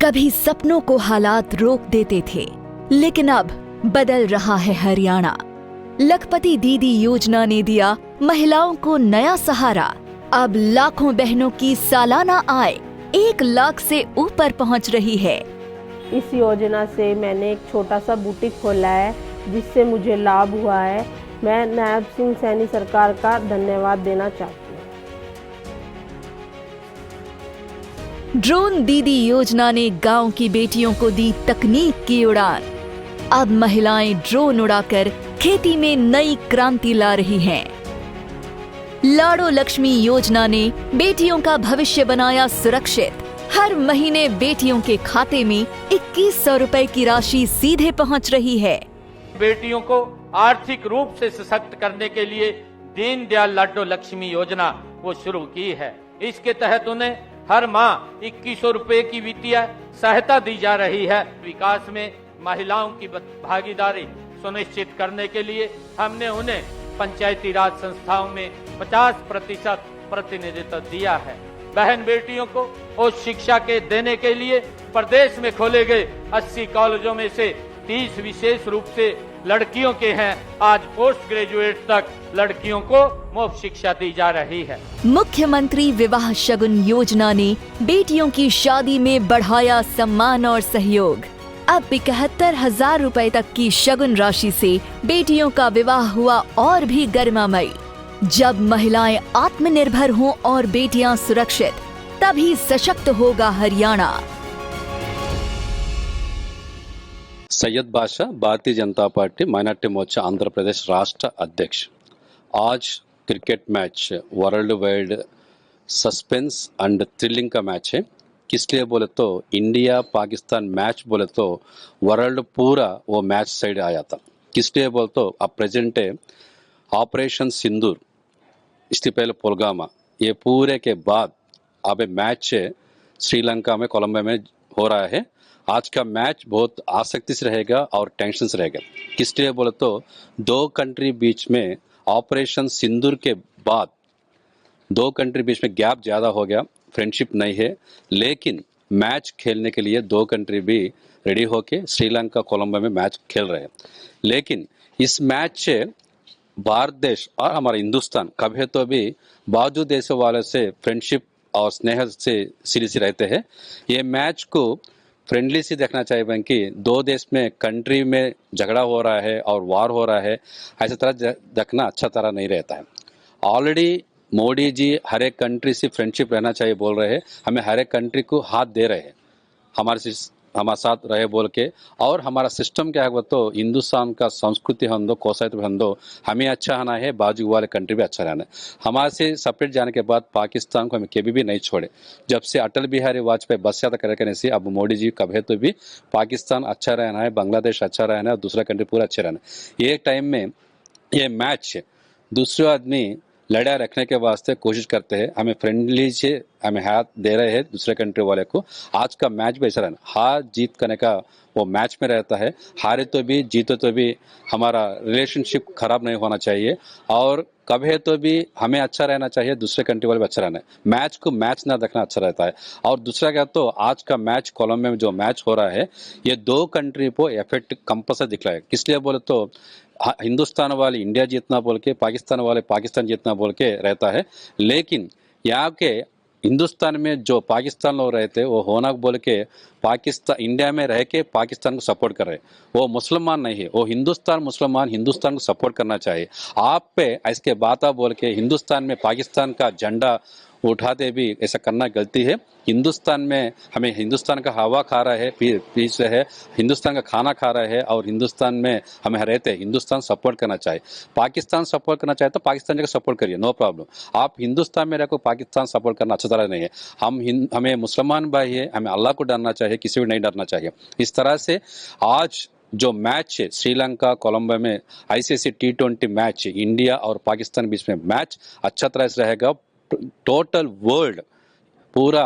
कभी सपनों को हालात रोक देते थे, लेकिन अब बदल रहा है हरियाणा। लखपति दीदी योजना ने दिया महिलाओं को नया सहारा। अब लाखों बहनों की सालाना आय 1 लाख से ऊपर पहुंच रही है। इस योजना से मैंने एक छोटा सा बुटीक खोला है, जिससे मुझे लाभ हुआ है। मैं नायब सिंह सैनी सरकार का धन्यवाद देना चाहती हूँ। ड्रोन दीदी योजना ने गांव की बेटियों को दी तकनीक की उड़ान। अब महिलाएं ड्रोन उड़ाकर खेती में नई क्रांति ला रही हैं। लाड़ो लक्ष्मी योजना ने बेटियों का भविष्य बनाया सुरक्षित। हर महीने बेटियों के खाते में 2100 रुपए की राशि सीधे पहुंच रही है। बेटियों को आर्थिक रूप से सशक्त करने के लिए दीनदयाल लाडो लक्ष्मी योजना वो शुरू की है। इसके तहत उन्हें हर माह 2100 रुपए की वित्तीय सहायता दी जा रही है। विकास में महिलाओं की भागीदारी सुनिश्चित करने के लिए हमने उन्हें पंचायती राज संस्थाओं में 50% प्रतिनिधित्व दिया है। बहन बेटियों को उच्च शिक्षा के देने के लिए प्रदेश में खोले गए 80 कॉलेजों में से 30 विशेष रूप से लड़कियों के हैं। आज पोस्ट ग्रेजुएट तक लड़कियों को मुफ्त शिक्षा दी जा रही है। मुख्यमंत्री विवाह शगुन योजना ने बेटियों की शादी में बढ़ाया सम्मान और सहयोग। अब 71,000 रुपए तक की शगुन राशि से बेटियों का विवाह हुआ और भी गरिमामयी। जब महिलाएं आत्मनिर्भर हों और बेटियां सुरक्षित, तभी सशक्त होगा हरियाणा। सैयद बादशाह, भारतीय जनता पार्टी माइनॉरिटी मोर्चा आंध्र प्रदेश राष्ट्र अध्यक्ष। आज cricket match world wide suspense and thrilling का मैच है। किस लिए बोले तो इंडिया पाकिस्तान मैच बोले तो वर्ल्ड पूरा वो मैच साइड आया था। किस लिए बोले तो अब प्रेजेंट है ऑपरेशन सिंदूर, इसके पहले पुलवामा, ये पूरे के बाद अब मैच श्रीलंका में कोलंबो में हो रहा है। आज का मैच बहुत आसक्ति से रहेगा और टेंशन से रहेगा। किस लिए बोले तो 2 कंट्री बीच में ऑपरेशन सिंदूर के बाद 2 कंट्री बीच में गैप ज़्यादा हो गया, फ्रेंडशिप नहीं है, लेकिन मैच खेलने के लिए 2 कंट्री भी रेडी होके श्रीलंका कोलंबो में मैच खेल रहे हैं। लेकिन इस मैच से भारत देश और हमारा हिंदुस्तान कभी तो भी बाजू देशों वाले से फ्रेंडशिप और स्नेह से सीरीज रहते हैं। ये मैच को फ्रेंडली से देखना चाहिए बल्कि 2 देश में कंट्री में झगड़ा हो रहा है और वार हो रहा है, ऐसा तरह देखना अच्छा तरह नहीं रहता है। ऑलरेडी मोदी जी हर एक कंट्री से फ्रेंडशिप रहना चाहिए बोल रहे हैं, हमें हर एक कंट्री को हाथ दे रहे हैं हमारे साथ रहे बोल के। और हमारा सिस्टम क्या है तो हिंदुस्तान का संस्कृति हंदो कोसाइत हंदो, हमें अच्छा रहना है, बाजू वाले कंट्री भी अच्छा रहना है। हमारे से सेपरेट जाने के बाद पाकिस्तान को हमें कभी भी नहीं छोड़े। जब से अटल बिहारी वाजपेयी बस यात्रा करने से अब मोदी जी कभी तो भी पाकिस्तान अच्छा रहना है, बांग्लादेश अच्छा रहना है और दूसरा कंट्री पूरा अच्छा रहना है। ये टाइम में ये मैच दूसरे आदमी लड़ा रखने के वास्ते कोशिश करते हैं, हमें फ्रेंडली से हमें हाथ दे रहे हैं दूसरे कंट्री वाले को। आज का मैच भी ऐसा रहना, हार जीत करने का वो मैच में रहता है। हारे तो भी जीते तो भी हमारा रिलेशनशिप खराब नहीं होना चाहिए और कभी तो भी हमें अच्छा रहना चाहिए, दूसरे कंट्री वाले भी अच्छा रहना है। मैच को मैच ना देखना अच्छा रहता है। और दूसरा क्या तो आज का मैच कोलंबो में जो मैच हो रहा है, ये 2 कंट्री को इफेक्ट कंपल्सरी दिख रहा है। किस लिए बोले तो हिंदुस्तान वाले इंडिया जीतना बोल के, पाकिस्तान वाले पाकिस्तान जीतना बोल के रहता है। लेकिन यहाँ के हिंदुस्तान में जो पाकिस्तान लोग रहते वो होना बोल के पाकिस्तान इंडिया में रह के पाकिस्तान को सपोर्ट कर रहे, वो मुसलमान नहीं है, वो हिंदुस्तान मुसलमान हिंदुस्तान को सपोर्ट करना चाहिए। आप पे इसके बात बोल के हिंदुस्तान में पाकिस्तान का झंडा उठाते भी ऐसा करना गलती है। हिंदुस्तान में हमें हिंदुस्तान का हवा खा रहा है, पीस रहे है, हिंदुस्तान का खाना खा रहा है और हिंदुस्तान में हमें रहते हैं। हिंदुस्तान सपोर्ट करना चाहिए, पाकिस्तान सपोर्ट करना चाहे तो पाकिस्तान जगह सपोर्ट करिए, नो प्रॉब्लम। आप हिंदुस्तान में रखो, पाकिस्तान सपोर्ट करना अच्छा तरह नहीं है। हमें मुसलमान भाई है, हमें अल्लाह को डरना चाहिए, किसी को नहीं डरना चाहिए। इस तरह से आज जो मैच है श्रीलंका कोलंबो में ICC T20 मैच, इंडिया और पाकिस्तान बीच में मैच अच्छा तरह से रहेगा। टोटल वर्ल्ड पूरा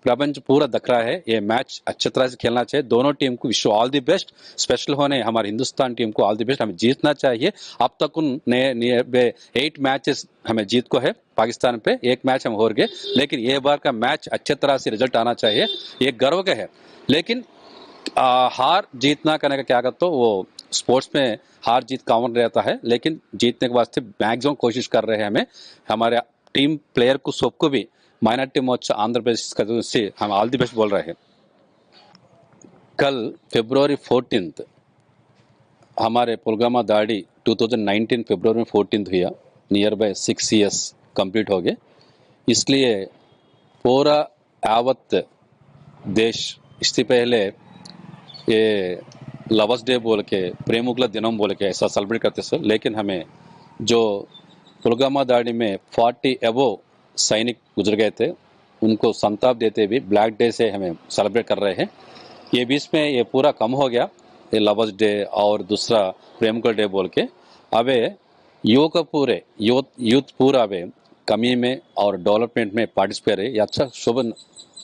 प्रपंच पूरा दिख रहा है। ये मैच अच्छी तरह से खेलना चाहिए। दोनों टीम को wish all the best. Special होने हमारे हिंदुस्तान टीम को ऑल द बेस्ट। हमें जीतना चाहिए। अब तक उन 8 मैचेस हमें जीत को है पाकिस्तान पे। एक मैच हम हार गए, लेकिन ये बार का मैच अच्छे तरह से रिजल्ट आना चाहिए। ये गर्व का है। लेकिन हार जीतना करने का क्या करते हो, वो स्पोर्ट्स में हार जीत कॉमन रहता है, लेकिन जीतने के वास्ते मैक्सिमम कोशिश कर रहे हैं। हमें हमारे टीम प्लेयर को सबको भी माइनॉरिटी मोर्चा आंध्र प्रदेश का से हम ऑल द बेस्ट बोल रहे हैं। कल फरवरी 14 हमारे पुलवामा दाड़ी 2019 फरवरी में 14 हुआ। नियर बाय 6 years कंप्लीट हो गए। इसलिए पूरा यावत देश इससे पहले ये लवर्स डे बोल के, प्रेमुगला दिनम बोल के ऐसा सेलिब्रेट करते सर। लेकिन हमें जो पुलवामा दाड़ी में 40 एबो सैनिक गुजर गए थे, उनको संताप देते भी ब्लैक डे से हमें सेलिब्रेट कर रहे हैं। ये बीच में ये पूरा कम हो गया, ये लवर्स डे और दूसरा प्रेमुगल डे बोल के। अबे यूथ पूरा अबे कमी में और डेवलपमेंट में पार्टिसिपेट है। ये अच्छा शुभ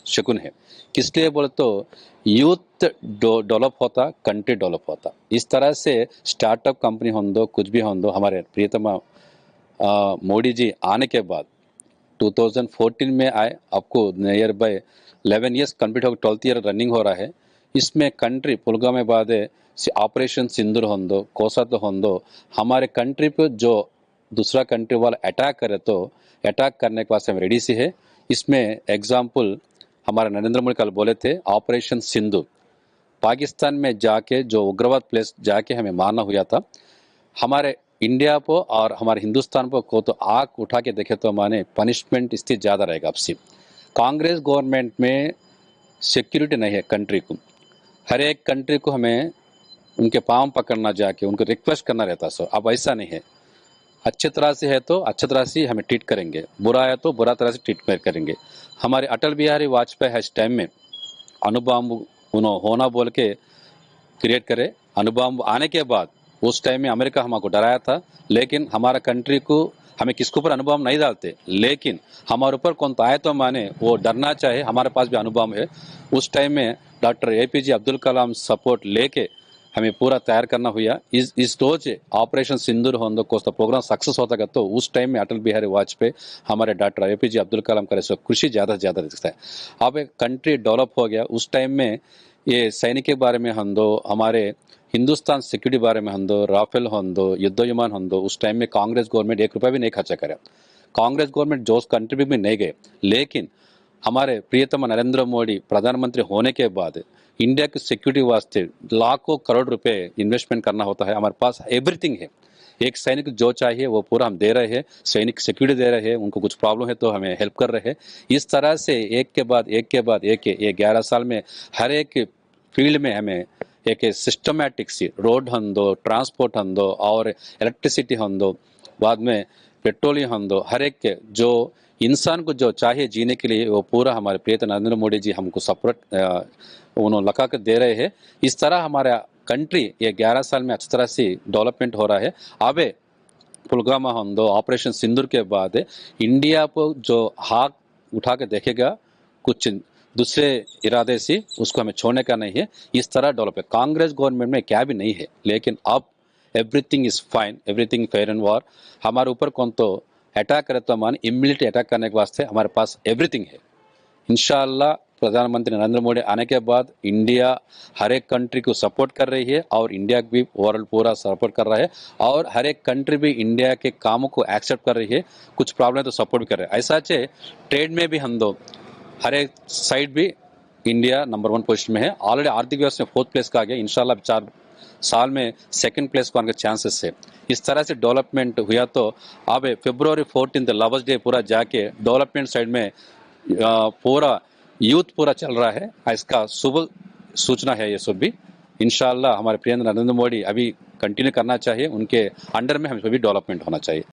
शकुन है। किस लिए बोले तो यूथ डेवलप होता, कंट्री डेवलप होता। इस तरह से स्टार्टअप कंपनी हो दो, कुछ भी हो दो, हमारे प्रियतमा मोदी जी आने के बाद 2014 में आए। आपको नियर बाय 11 years कंप्लीट हो, 12th year रनिंग हो रहा है। इसमें कंट्री पुलवामा में बाद ऑपरेशन सिंदूर हो दो, कोसा तो हो दो, हमारे कंट्री पे जो दूसरा कंट्री वाला अटैक करे तो अटैक करने के वास्ते हम रेडी से है। इसमें एग्जाम्पल हमारे नरेंद्र मोदी कल बोले थे, ऑपरेशन सिंदूर पाकिस्तान में जाके जो उग्रवाद प्लेस जाके हमें मारना हुआ था। हमारे इंडिया को और हमारे हिंदुस्तान को तो आग उठा के देखे तो माने पनिशमेंट इससे ज़्यादा रहेगा। आपसे कांग्रेस गवर्नमेंट में सिक्योरिटी नहीं है कंट्री को। हर एक कंट्री को हमें उनके पाँव पकड़ना, जाके उनको रिक्वेस्ट करना रहता। सो अब ऐसा नहीं है। अच्छे तरह से है तो अच्छे तरह से हमें ट्रीट करेंगे, बुरा है तो बुरा तरह से ट्रीटमेंट करेंगे। हमारे अटल बिहारी वाजपेयी इस टाइम में अणुबॉम्ब होना बोल के क्रिएट करे। अणुबॉम्ब आने के बाद उस टाइम में अमेरिका हमको डराया था, लेकिन हमारा कंट्री को हमें किसके ऊपर अणुबॉम्ब नहीं डालते, लेकिन हमारे ऊपर कौन तो आए तो माने वो डरना चाहे। हमारे पास भी अणुबॉम्ब है। उस टाइम में doctor APJ Abdul Kalam support लेके हमें पूरा तैयार करना हुआ। इस रोज ऑपरेशन सिंदूर हो कोस्ता प्रोग्राम सक्सेस होता है तो उस टाइम में अटल बिहारी वाजपेयी हमारे डॉक्टर APJ अब्दुल कलाम करे सो खुशी ज़्यादा से ज़्यादा दिखता है। अब एक कंट्री डेवलप हो गया। उस टाइम में ये सैनिक के बारे में हम दो, हमारे हिंदुस्तान सिक्योरिटी बारे में हम दो, राफेल हम दो, युद्ध विमान हम दो, उस टाइम में कांग्रेस गवर्नमेंट 1 रुपया भी नहीं खर्चा करे। कांग्रेस गवर्नमेंट जो कंट्री में नहीं गए, लेकिन हमारे प्रियतम नरेंद्र मोदी प्रधानमंत्री होने के बाद इंडिया की सिक्योरिटी वास्ते लाखों करोड़ रुपए इन्वेस्टमेंट करना होता है। हमारे पास एवरीथिंग है। एक सैनिक जो चाहिए वो पूरा हम दे रहे हैं। सैनिक सिक्योरिटी दे रहे हैं, उनको कुछ प्रॉब्लम है तो हमें हेल्प कर रहे हैं। इस तरह से एक के बाद एक ये 11 साल में हर एक फील्ड में हमें एक सिस्टमैटिक सी रोड हम दो, ट्रांसपोर्ट हम दो और इलेक्ट्रिसिटी हम दो, बाद में पेट्रोलियम हम दो, हर एक के जो इंसान को जो चाहिए जीने के लिए वो पूरा हमारे प्रियतम नरेंद्र मोदी जी हमको सपोर्ट उन्होंने लगा कर दे रहे हैं। इस तरह हमारा कंट्री ये 11 साल में अच्छी तरह से डेवलपमेंट हो रहा है। अब पुलवामा हम दो, ऑपरेशन सिंदूर के बाद इंडिया को जो हाथ उठा के देखेगा कुछ दूसरे इरादे से, उसको हमें छोड़ने का नहीं है। इस तरह डेवलप है। कांग्रेस गवर्नमेंट में क्या भी नहीं है, लेकिन अब everything is fine, everything fair and war. हमारे ऊपर कौन तो अटैक करे तो मान इमीडिएट अटैक करने के वास्ते हमारे पास एवरीथिंग है। इंशाअल्लाह प्रधानमंत्री नरेंद्र मोदी आने के बाद इंडिया हर एक कंट्री को सपोर्ट कर रही है और इंडिया भी वर्ल्ड पूरा सपोर्ट कर रहा है और हर एक कंट्री भी इंडिया के कामों को एक्सेप्ट कर रही है। कुछ प्रॉब्लम तो सपोर्ट भी कर रहे हैं। ऐसा है ट्रेड में भी हम दो हर एक साइड भी इंडिया नंबर 1 पोजीशन में है। ऑलरेडी आर्थिक व्यवस्था में 4th प्लेस का आ गया। इंशाल्लाह 4 साल में 2nd प्लेस को आने के चांसेस है। इस तरह से डेवलपमेंट हुआ तो अब फरवरी 14 लवर्स डे पूरा जाके डेवलपमेंट साइड में पूरा यूथ पूरा चल रहा है। इसका शुभ सूचना है ये सब भी। इंशाल्लाह हमारे प्रिय नरेंद्र मोदी अभी कंटिन्यू करना चाहिए। उनके अंडर में हमें भी डेवलपमेंट होना चाहिए।